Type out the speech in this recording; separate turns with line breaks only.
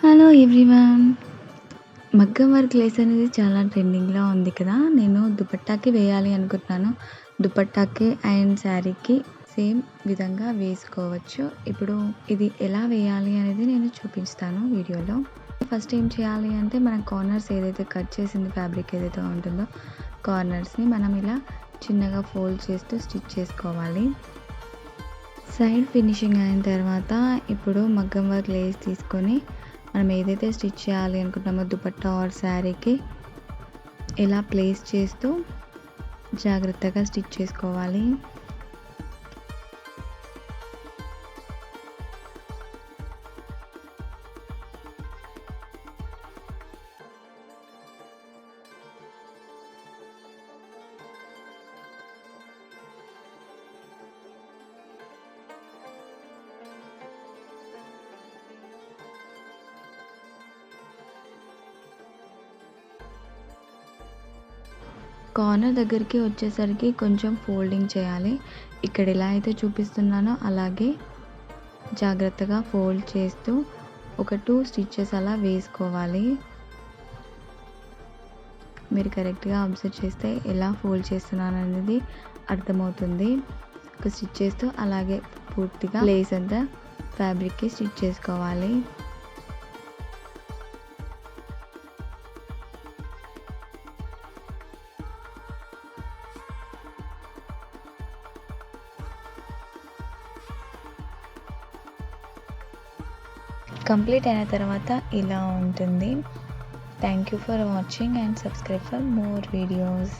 Hello everyone. మగ్గం work lace అనేది చాలా ట్రెండింగ్‌లో ఉంది కదా! నేను దుపట్టాకి వేయాలి అనుకుంటున్నాను. దుపట్టాకి అండ్ శారీకి సేమ్ విధంగా వేసుకోవచ్చు. ఇప్పుడు ఇది ఎలా వేయాలి అనేది నేను చూపిస్తాను వీడియోలో. ఫస్ట్ ఏం చేయాలి అంటే మనం కార్నర్స్ ఏదైతే కట్ చేసింది ఫ్యాబ్రిక్ ఏదైతే ఉంటుందో కార్నర్స్‌ని మనం ఇలా చిన్నగా ఫోల్డ్ చేస్తూ స్టిచ్ చేసుకోవాలి. సైడ్ ఫినిషింగ్ అయిన తర్వాత ఇప్పుడు మగ్గం వర్క్ లేస్ తీసుకొని మనం ఏదైతే స్టిచ్ చేయాలి అనుకుంటున్నామో దుపట్టా ఆర్ శారీకి ఇలా ప్లేస్ చేస్తూ జాగ్రత్తగా స్టిచ్ చేసుకోవాలి. కార్నర్ దగ్గరికి వచ్చేసరికి కొంచెం ఫోల్డింగ్ చేయాలి. ఇక్కడ ఎలా అయితే చూపిస్తున్నానో అలాగే జాగ్రత్తగా ఫోల్డ్ చేస్తూ ఒక 2 స్టిచెస్ అలా వేసుకోవాలి. మీరు కరెక్ట్‌గా అబ్జర్వ్ చేస్తే ఎలా ఫోల్డ్ చేస్తున్నాను అనేది అర్థమవుతుంది. ఒక స్టిచ్ చేస్తూ అలాగే పూర్తిగా లేస్ అంతా ఫ్యాబ్రిక్‌కి స్టిచ్ చేసుకోవాలి. కంప్లీట్ అయిన తర్వాత ఇలా ఉంటుంది. Thank you for watching and subscribe for more videos.